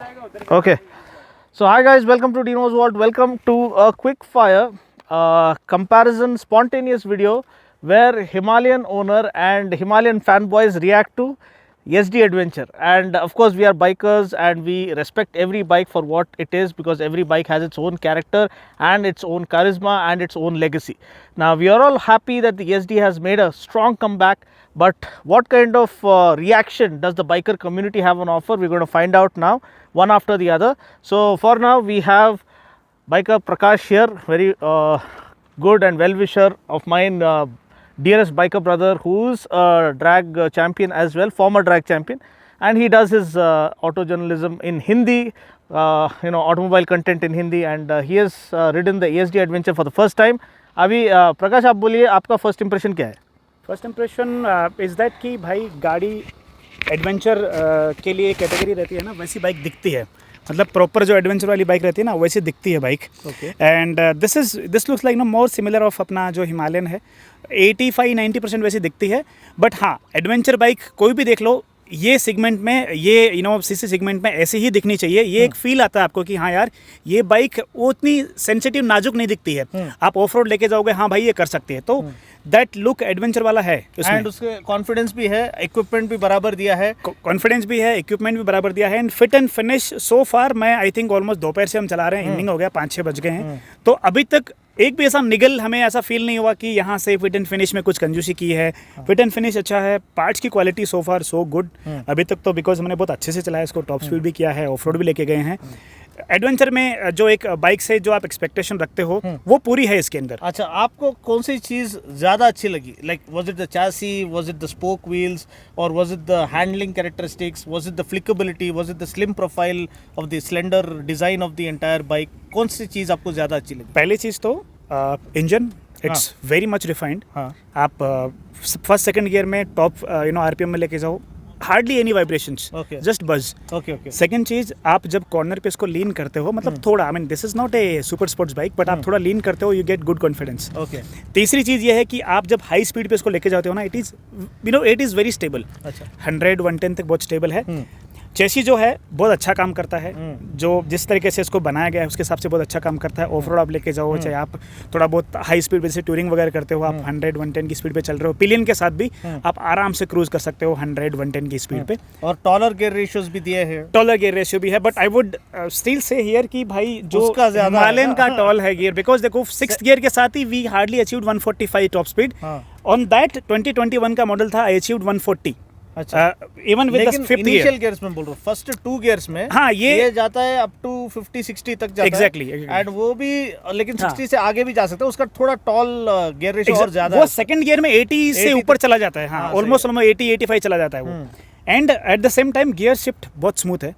Okay. So hi guys, welcome to Dino's World. Welcome to a quick fire comparison spontaneous video where Himalayan owner and Himalayan fanboys react to SD Adventure. And of course we are bikers and we respect every bike for what it is, because every bike has its own character and its own charisma and its own legacy. Now we are all happy that the SD has made a strong comeback, but what kind of reaction does the biker community have on offer? We're going to find out now, one after the other. So for now we have biker Prakash here, very good and well-wisher of mine, dearest biker brother, who's a drag champion as well, former drag champion, and he does his auto journalism in Hindi, automobile content in Hindi, and he has ridden the ASD Adventure for the first time. अभी प्रकाश आप बोलिए, आपका first impression क्या है? First impression is that कि भाई गाड़ी adventure के लिए कैटेगरी रहती है ना, वैसी बाइक दिखती है, मतलब प्रॉपर जो एडवेंचर वाली बाइक रहती है ना वैसे दिखती है bike. And this looks like no more similar of अपना जो हिमालयन है. 85-90% वैसी दिखती है. बट हाँ, एडवेंचर बाइक कोई भी देख लो, ये सेगमेंट में, ये सीसी सेगमेंट में ऐसे ही दिखनी चाहिए. ये एक फील आता है आपको कि हाँ यार, ये बाइक उतनी सेंसिटिव नाजुक नहीं दिखती है. आप ऑफ रोड लेके जाओगे, हाँ भाई ये कर सकती है. तो दैट लुक एडवेंचर वाला है. एंड उसके कॉन्फिडेंस भी है, इक्विपमेंट भी बराबर दिया है. कॉन्फिडेंस भी है, इक्विपमेंट भी बराबर दिया है. And fit and finish so far, मैं आई थिंक ऑलमोस्ट दोपहर से हम चला रहे हैं, इवनिंग हो गया, 5-6 बज गए हैं. तो अभी तक एक भी ऐसा निगल हमें ऐसा फील नहीं हुआ कि यहाँ से फिट एंड फिनिश में कुछ कंजूसी की है. फिट एंड फिनिश अच्छा है. पार्ट्स की क्वालिटी सो फार सो गुड अभी तक तो, बिकॉज हमने बहुत अच्छे से चलाया इसको, टॉप स्पीड भी किया है, ऑफ रोड भी लेके गए हैं. एडवेंचर में जो एक बाइक से जो आप एक्सपेक्टेशन रखते हो वो पूरी है इसके अंदर. अच्छा, आपको कौन सी चीज़ ज़्यादा अच्छी लगी? Like was it the chassis, was it the spoke wheels, और was it the handling characteristics, was it the flickability, was it the slim profile of the slender design of the entire bike? कौन सी चीज़ आपको ज़्यादा अच्छी लगी? पहली चीज़ तो engine, it's very much refined. आप फर्स्ट सेकंड गियर में टॉप आरपीएम में लेके जाओ, हार्डली एनी वाइब्रेशंस, जस्ट बज. सेकंड चीज, आप जब कॉर्नर पे इसको लीन करते हो, मतलब थोड़ा, I mean this is not a super sports bike, but आप थोड़ा लीन करते हो, यू गेट गुड कॉन्फिडेंस. तीसरी चीज ये है कि आप जब हाई स्पीड पे इसको लेके जाते हो ना, इट इज वेरी स्टेबल. 100-110 तक बहुत स्टेबल है. चेसी जो है बहुत अच्छा काम करता है. जो जिस तरीके से इसको बनाया गया है उसके हिसाब से बहुत अच्छा काम करता है. ऑफ रोड आप लेके जाओ, चाहे आप थोड़ा बहुत हाई स्पीड पे, जैसे टूरिंग वगैरह करते हो, आप 100-110 की स्पीड पे चल रहे हो, पिलियन के साथ भी आप आराम से क्रूज कर सकते हो 100-110 की स्पीड पे. और टॉलर गियर रेशियोज भी दिए हैं. टॉलर गियर रेशियो भी है, but I would still say here कि भाई जो हिमालयन का टॉल है गियर, बिकॉज देखो 6th गियर के साथ ही we hardly achieved 145 top speed. On that 2021 का मॉडल था, I achieved 140. Even with the fifth initial gears में बोल रहा हूँ, फर्स्ट 2 गियर्स में हाँ ये जाता है अप टू 50-60 तक जाता है. एग्जैक्टली. एंड वो भी लेकिन 60 से आगे भी जा सकता है. उसका थोड़ा टॉल गियर रेशियो और ज्यादा, वो सेकंड गियर में 80 से ऊपर चला जाता है. हाँ, ऑलमोस्ट 80-85 चला जाता है वो. And at the same time gear shift बहुत स्मूथ है.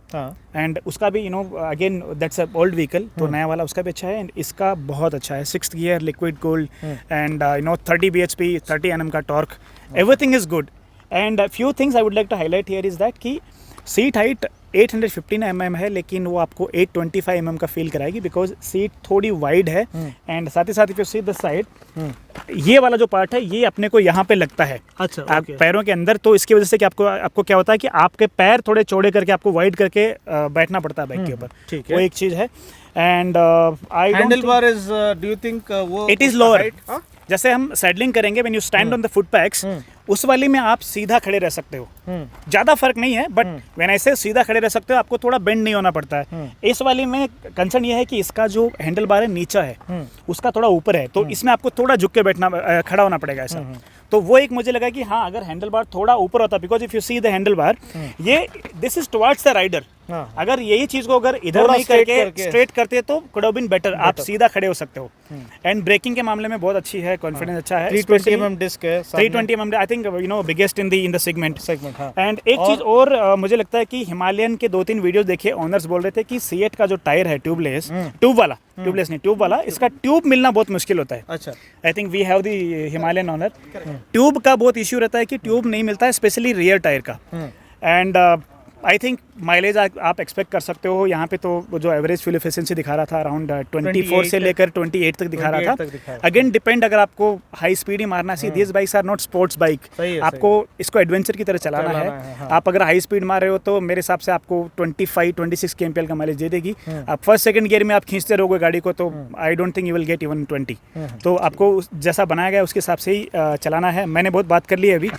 एंड उसका भी again that's a old vehicle, तो नया वाला उसका भी अच्छा है. एंड इसका बहुत अच्छा है. 6th gear, liquid cooled, and 30 bhp, 30 Nm का torque, everything is good. And few things I would like to highlight here is that कि सीट हाइट 815 mm है, लेकिन वो आपको 825 mm का फील कराएगी, बिकॉज सीट थोड़ी वाइड है. एंड साथ ही साथ if you see the side, ये वाला जो पार्ट है ये अपने को यहाँ पे लगता है. अच्छा, आप पैरों के अंदर, तो इसकी वजह से कि आपको क्या होता है कि आपके पैर थोड़े चौड़े करके आपको वाइड करके बैठना पड़ता है बाइक के ऊपर. ठीक है, वो एक चीज़ है. And I handle bar is, do you think वो इट इज लोअर? जैसे हम सैडलिंग करेंगे, when you stand on the foot PACS, उस वाली में आप सीधा खड़े रह सकते हो. ज्यादा फर्क नहीं है, बट व्हेन ऐसे सीधा खड़े रह सकते हो, आपको थोड़ा बेंड नहीं होना पड़ता है. इस वाली में कंसर्न ये है कि इसका जो हैंडल बार है नीचा है, उसका थोड़ा ऊपर है, तो इसमें आपको थोड़ा झुक के बैठना, खड़ा होना पड़ेगा ऐसा. तो वो एक मुझे लगा कि हाँ, अगर हैंडल बार थोड़ा ऊपर होता, because if you see the handle bar, ये this is towards the rider. अगर यही चीज को अगर इधर नहीं करके स्ट्रेट करते तो कुड हैव बीन बेटर. आप सीधा खड़े हो सकते हो. एंड ब्रेकिंग के मामले में बहुत अच्छी है, कॉन्फिडेंस अच्छा है. 320 mm डिस्क है, 320 mm, I think biggest in the segment. And एक चीज और मुझे लगता है कि हिमालयन के 2-3 वीडियोस देखे, ओनर्स बोल रहे थे कि सीएट का जो टायर है ट्यूबलेस नहीं, ट्यूब वाला, इसका ट्यूब मिलना बहुत मुश्किल होता है. अच्छा, I think we have the Himalayan owner. Tube का बहुत इश्यू रहता है कि ट्यूब नहीं मिलता है, स्पेशली रियर टायर का. एंड आई थिंक माइलेज आप एक्सपेक्ट कर सकते हो यहाँ पे तो वो जो एवरेज फ्यूल एफिशिएंसी दिखा रहा था अराउंड 24 से लेकर 28 तक दिखा रहा था. अगेन डिपेंड अगर आपको हाई स्पीड ही मारना see this bikes are not sports bike. आपको इसको एडवेंचर की तरह चलाना है. आप अगर हाई स्पीड मार रहे हो तो मेरे हिसाब से आपको 25-26 kmpl का माइलेज दे देगी. आप फर्स्ट सेकंड गियर में आप खींचते रहोगे गाड़ी को तो I don't think you will get even 20. तो आपको जैसा बनाया गया उसके हिसाब से ही चलाना है. मैंने बहुत बात कर ली है अभी.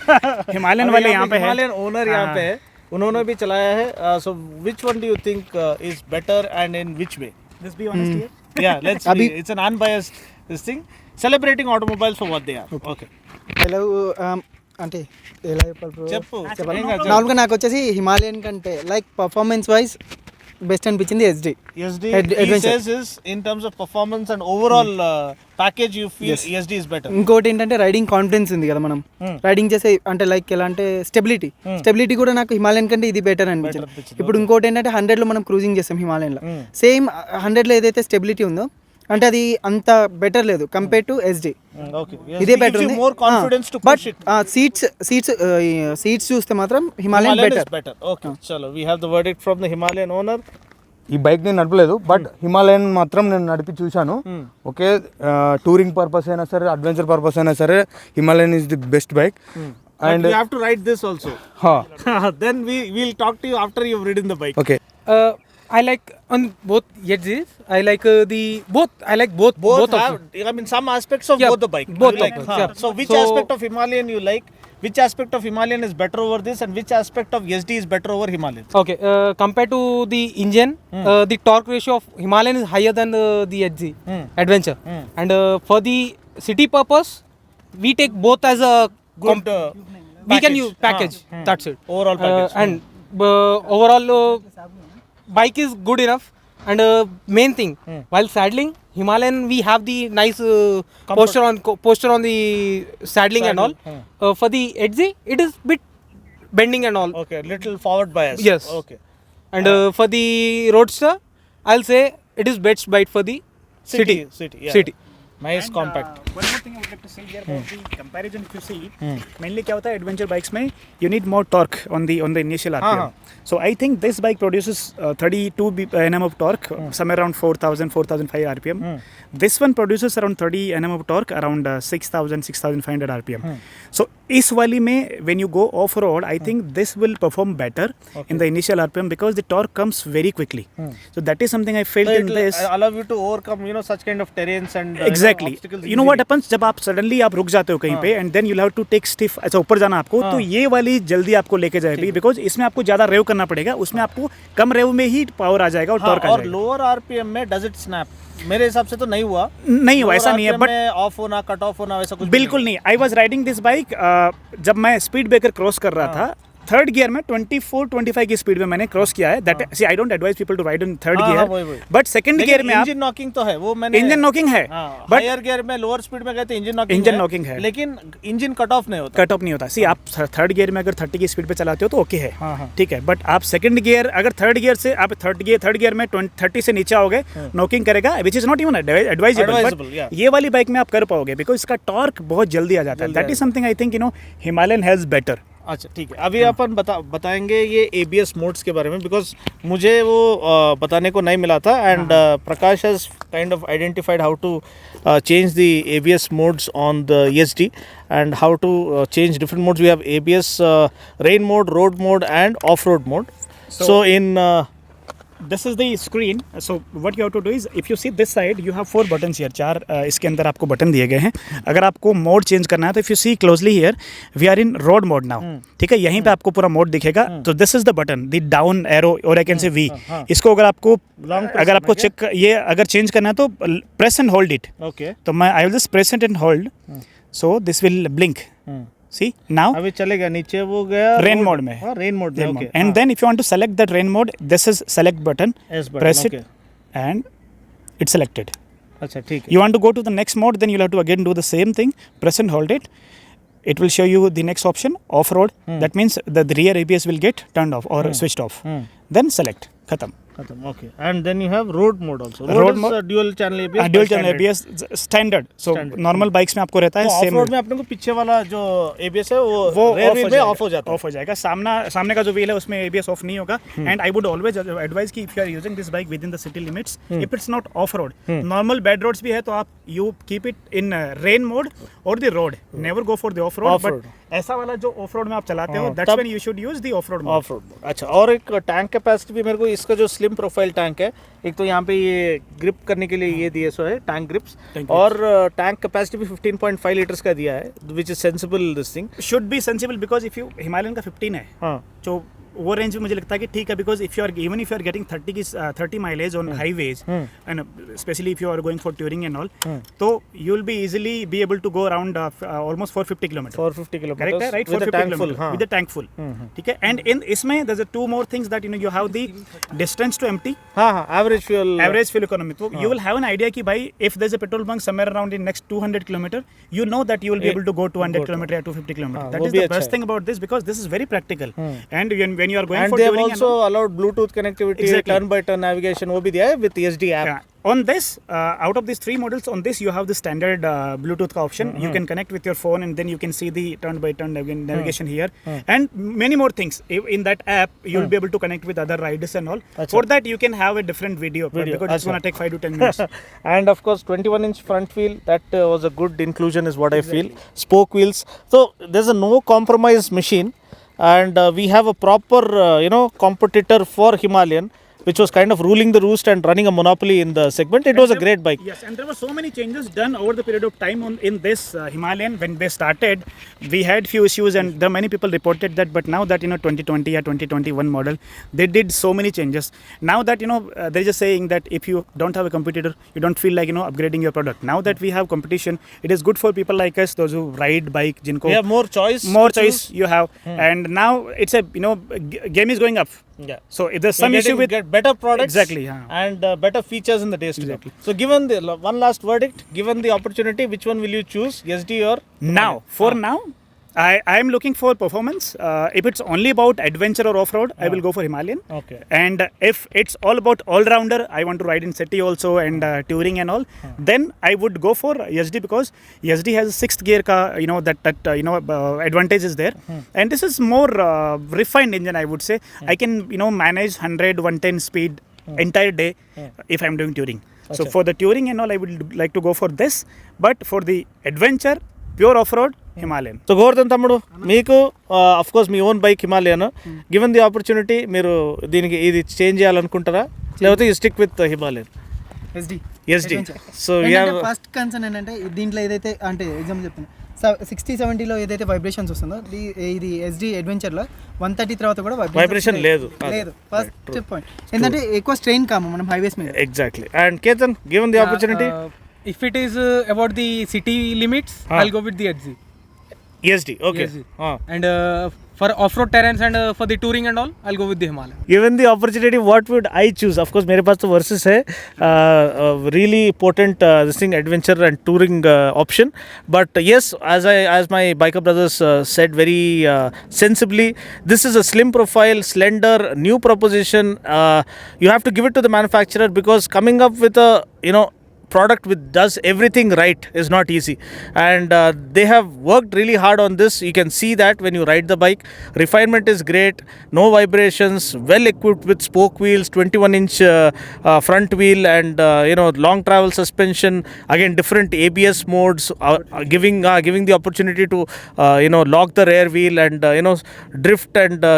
हिमालयन वाले यहाँ पे है, हिमालयन ओनर यहाँ पे है, उन्होंने भी चलाया है. So which one do you think is better and in which way? Let's be honest here. Yeah, let's be. It's an unbiased this thing. Celebrating automobiles for what they are. Okay. Hello అంటే ఎలా చెప్పాలి bro? చెప్పు. నార్మల్గా నాకు వచ్చేసి Himalayan కంటే like performance wise best అనిపించింది SD. SD he says is in terms of performance and overall package you feel SD is better. ఇంకోటి ఏంటంటే రైడింగ్ కాన్ఫిడెన్స్ ఉంది కదా మనం రైడింగ్ చేసే అంటే లైక్ ఎలా అంటే స్టెబిలిటీ కూడా నాకు హిమాలయన్ కంటే ఇది బెటర్ అనిపించింది. ఇప్పుడు ఇంకోటి ఏంటంటే 100లో మనం క్రూజింగ్ చేస్తాం హిమాలయన్లో, సేమ్ 100లో ఏదైతే స్టెబిలిటీ ఉందో అంటే అది అంత బెటర్ లేదు కంపేర్ టు ఎస్డి. ఇదే బెటర్ ఉంది. more confidence to push it. Seats చూస్తే మాత్రం Himalayan is better. Okay, chalo we have the verdict from the Himalayan owner. ఈ బైక్ నేను నడపలేదు బట్ హిమాలయన్ మాత్రం నేను నడిపి చూశాను. ఓకే, టూరింగ్ పర్పస్ అయినా సరే అడ్వెంచర్ పర్పస్ అయినా సరే Himalayan is the best bike. And you have to ride this also. Then we'll talk to you after you've ridden the bike. Okay, I like on both edges. I like I like both Both of have, them. I mean, some aspects of Yeah, both the bike. both You like, of them, yeah. So which aspect of Himalayan you like? Which aspect of Himalayan is better over this, and which aspect of SD is better over Himalayan? Okay, compared to the engine, the torque ratio of Himalayan is higher than the edge Adventure. And for the city purpose, we take both as a Good we can use package. That's it. overall package. And overall bike is good enough. And main thing, while saddling Himalayan, we have the nice posture on the saddling and all. For the edge, it is bit bending and all. Okay, little forward bias. Yes. Okay. And for the roadster, I'll say it is best bite for the city. Yeah. City. Nice compact. One more thing I would like to say here about the comparison. If you see, mainly क्या होता है adventure bikes में you need more torque on the initial RPM. So I think this bike produces 32 Nm of torque, somewhere around 4,000-4,500 RPM. This one produces around 30 Nm of torque, around 6,000-6,500 RPM. So इस वाली में when you go off road, I think this will perform better in the initial RPM because the torque comes very quickly. So that is something I felt So in it this. allow you to overcome, such kind of terrains and Exactly. obstacles You know what easily. happens जब आप suddenly आप रुक जाते हो कहीं पे and then you have to take stiff, अच्छा ऊपर जाना आपको, तो ये वाली जल्दी आपको लेके जाएगी बिकॉज इसमें आपको ज्यादा रेव करना पड़ेगा, उसमें आपको कम रेव में ही पावर आ जाएगा और टॉर्क आ और जाएगा. लोअर आरपीएम में डज इट स्नैप? मेरे हिसाब से तो नहीं हुआ. नहीं हुआ, ऐसा नहीं है, बट ऑफ होना, कट ऑफ होना, वैसा कुछ बिल्कुल नहीं. I was riding this bike जब मैं स्पीड ब्रेकर क्रॉस कर रहा था थर्ड गियर में 24-25 की स्पीड में मैंने क्रॉस किया है. That see I don't advise people to ride in third gear, but second gear में आप इंजन नॉकिंग तो है, वो मैंने इंजन नॉकिंग है, बट हायर गियर में लोअर स्पीड में गए तो इंजन नॉकिंग है, लेकिन इंजन कट ऑफ नहीं होता. कट ऑफ नहीं होता. सी आप थर्ड गियर में अगर 30 की स्पीड पे चलाते हो तो ओके है, ठीक है, बट आप सेकंड गियर अगर थर्ड गियर से आप थर्ड गियर में 30 से नीचे आओगे नॉकिंग करेगा, which is not even advisable. ये वाली बाइक में आप कर पाओगे बिकॉज इसका टॉर्क बहुत जल्दी आ जाता है. That is something I think Himalayan has better. अच्छा ठीक है, अभी अपन बताएंगे ये ABS मोड्स के बारे में, बिकॉज मुझे वो बताने को नहीं मिला था. And Prakash has kind of identified how to change the ABS modes on the ESD and how to change different modes. We have ABS rain mode, road mode and off-road mode. So in this is the screen. So what you have to do is if you see this side you have 4 buttons here. 4 इसके अंदर आपको button दिए गए हैं. अगर आपको mode change करना है तो if you see closely here we are in road mode now, ठीक है, यहीं पे आपको पूरा मोड दिखेगा. तो this is the button, the down arrow और आई कैन से वी. इसको अगर आपको चेक ये अगर चेंज करना है तो press and hold it. Okay, तो मैं I will just press it and hold, so this will blink. See now अभी चलेगा, नीचे वो गया rain mode में. रेन मोड में. Okay, and then if you want to select that rain mode, this is select button. S button, Press okay. it and it's selected. अच्छा ठीक है. You want to go to the next mode, then you'll have to again do the same thing. Press and hold it. It will show you the next option, off road. That means the rear ABS will get turned off or switched off. Then select. Khatam. Khatam, okay. And then you have road mode also. Road Road is mode- dual channel ABS. Dual by channel standard. ABS standard so Standard. Normal bikes में आपको रहता है तो of same road में अपने को पीछे वाला जो ABS है वो वो rear wheel में ऑफ हो जाता है. ऑफ हो जाएगा सामने का जो व्हील है उसमें ABS ऑफ नहीं होगा and I would always advise कि if you are using this bike with in the city limits if it's not off road normal bad roads भी है तो आप you keep it in rain mode और the road never go for the off road Off-road. But ऐसा वाला जो of road में आप चलाते हो हाँ, दैट्स तब- when you should use the off road of road mode. अच्छा, और एक टैंक कैपेसिटी भी मेरे को इसका जो स्लिम प्रोफाइल टैंक है, एक तो यहाँ पे ये ग्रिप करने के लिए ये दिए सो है टैंक ग्रिप्स, Tank और टैंक कैपेसिटी भी 15.5 लीटर्स का दिया है which is sensible this thing. Should be sensible because if you Himalayan का 15 है हाँ, जो वो रेंज में मुझे लगता है कि ठीक है because if you are even if you are getting 30 mileage on highways and specially if you are going for touring and all तो you will be easily be able to go around almost 450 kilometre 450 kilometre correct है right with tank full. हाँ, with the tank full ठीक है and in इसमें there is two more things that you have the distance to empty हाँ, हाँ, average fuel. Average fuel economy तो you will have an idea कि भाई if there is a petrol bunk somewhere around in next 200 kilometre you know that you will be able to go 200 kilometre या 250 kilometre that वो is भी the अच्छा best है. Thing about this because this is very practical and when you are going And for they have touring also allowed Bluetooth connectivity, Exactly. turn by turn navigation वो भी दिया है with ESD app. Yeah. On this, out of these three models, on this you have the standard Bluetooth का option. You can connect with your phone and then you can see the turn-by-turn navigation here, and many more things. In that app, you'll be able to connect with other riders and all. Achha. For that, you can have a different video Video, because it's achha. gonna take 5 to 10 minutes. And of course 21-inch front wheel, that was a good inclusion is what I feel. Spoke wheels, so there's a no compromise machine, and we have a proper competitor for Himalayan, which was kind of ruling the roost and running a monopoly in the segment. It was a great bike. Yes, and there were so many changes done over the period of time in this Himalayan. When they started, we had few issues, and there many people reported that. But now that 2020 or 2021 model, they did so many changes. Now that they're just saying that if you don't have a competitor, you don't feel like upgrading your product. Now that we have competition, it is good for people like us, those who ride bike, jinko We have more choice. more to choice choose. you have, and now it's a game is going up. Yeah. So if there's some We're issue getting- with get better products Exactly, yeah. and better features in the days to come. So given the one last verdict, given the opportunity, which one will you choose, SD or now for now I am looking for performance. If it's only about adventure or off-road, I will go for Himalayan. Okay. And if it's all about all-rounder, I want to ride in city also and touring and all, then I would go for SD because SD has a sixth gear ka, advantage is there. And this is more refined engine, I would say. I can manage 100, 110 speed entire day if I'm doing touring. So for the touring and all, I would like to go for this. But for the adventure, pure off-road, Himalayan. So Govardhan తమ్ముడు, మీకు of course me own bike Himalayan, given the opportunity మీరు దీనికి ఇది change చేయాలనుకుంటారా, లేకపోతే you stick with Himalayan SD. SD? So you have first concern ఏంటంటే దీంట్లో ఏదైతే అంటే ఎగ్జాంపుల్ చెప్తాను 60-70లో ఏదైతే వైబ్రేషన్స్ వస్తుందో ఇది SD అడ్వెంచర్లో 130 తర్వాత కూడా Vibration లేదు. లేదు ఫస్ట్ పాయింట్ ఏంటంటే ఎక్కువ స్ట్రెయిన్ కాము మనం హైవేస్ మీద. Exactly. And Ketan, given the opportunity, If it is about the city limits, I'll go with the ESD. ESD, okay. ESD. And for off-road terrains and for the touring and all, I'll go with the Himalayan. Given the opportunity, what would I choose? Of course, मेरे पास तो versus है really potent this thing adventure and touring option. But yes, as my biker brothers said very sensibly, this is a slim profile, slender, new proposition. You have to give it to the manufacturer because coming up with a product which does everything right is not easy, and they have worked really hard on this. You can see that when you ride the bike, refinement is great, no vibrations, well equipped with spoke wheels, 21-inch front wheel, and long travel suspension, again different ABS modes, giving the opportunity to lock the rear wheel and drift and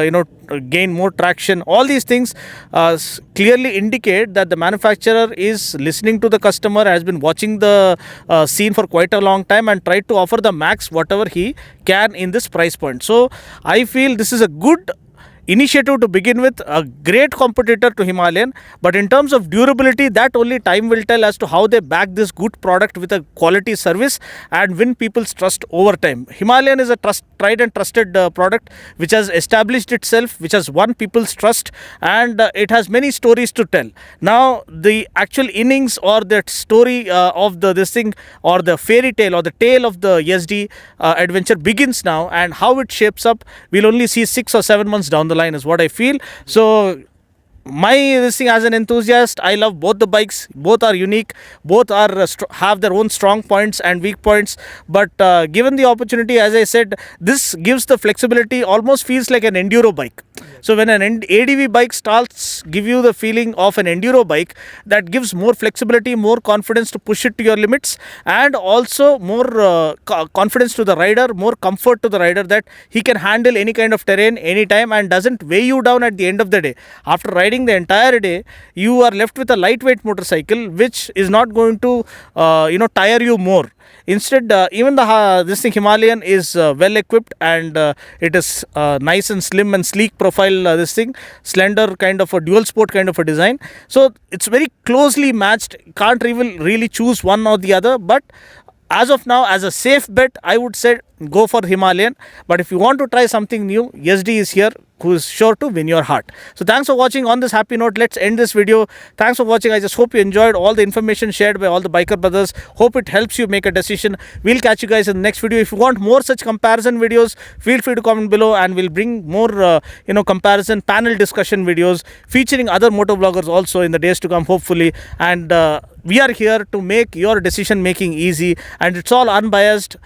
gain more traction. All these things clearly indicate that the manufacturer is listening to the customer, has been watching the scene for quite a long time and tried to offer the max whatever he can in this price point. So I feel this is a good initiative to begin with, a great competitor to Himalayan, but in terms of durability, that only time will tell as to how they back this good product with a quality service and win people's trust over time. Himalayan is a tried and trusted product which has established itself, which has won people's trust, and it has many stories to tell. Now the actual innings or the story of this thing, or the fairy tale or the tale of the ESD adventure begins now, and how it shapes up we'll only see 6 or 7 months down the line is what I feel. So my this thing as an enthusiast, I love both the bikes. Both are unique. Both are have their own strong points and weak points. But given the opportunity, as I said, this gives the flexibility. Almost feels like an enduro bike. So when an ADV bike starts give you the feeling of an enduro bike, that gives more flexibility, more confidence to push it to your limits, and also more confidence to the rider, more comfort to the rider that he can handle any kind of terrain anytime and doesn't weigh you down at the end of the day. After riding the entire day, you are left with a lightweight motorcycle which is not going to tire you more. Instead, even this thing Himalayan is well equipped, and it is nice and slim and sleek profile. This thing slender kind of a dual sport kind of a design. So it's very closely matched. Can't even really choose one or the other. But as of now, as a safe bet, I would say go for Himalayan. But if you want to try something new, SD is here, who is sure to win your heart. So thanks for watching. On this happy note, let's end this video. Thanks for watching. I just hope you enjoyed all the information shared by all the biker brothers. Hope it helps you make a decision. We'll catch you guys in the next video. If you want more such comparison videos, feel free to comment below, and we'll bring more comparison panel discussion videos featuring other motor vloggers also in the days to come, hopefully. And we are here to make your decision making easy, and it's all unbiased,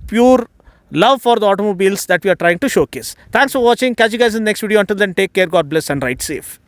pure love for the automobiles that we are trying to showcase. Thanks for watching. Catch you guys in the next video. Until then, take care, God bless, and ride safe.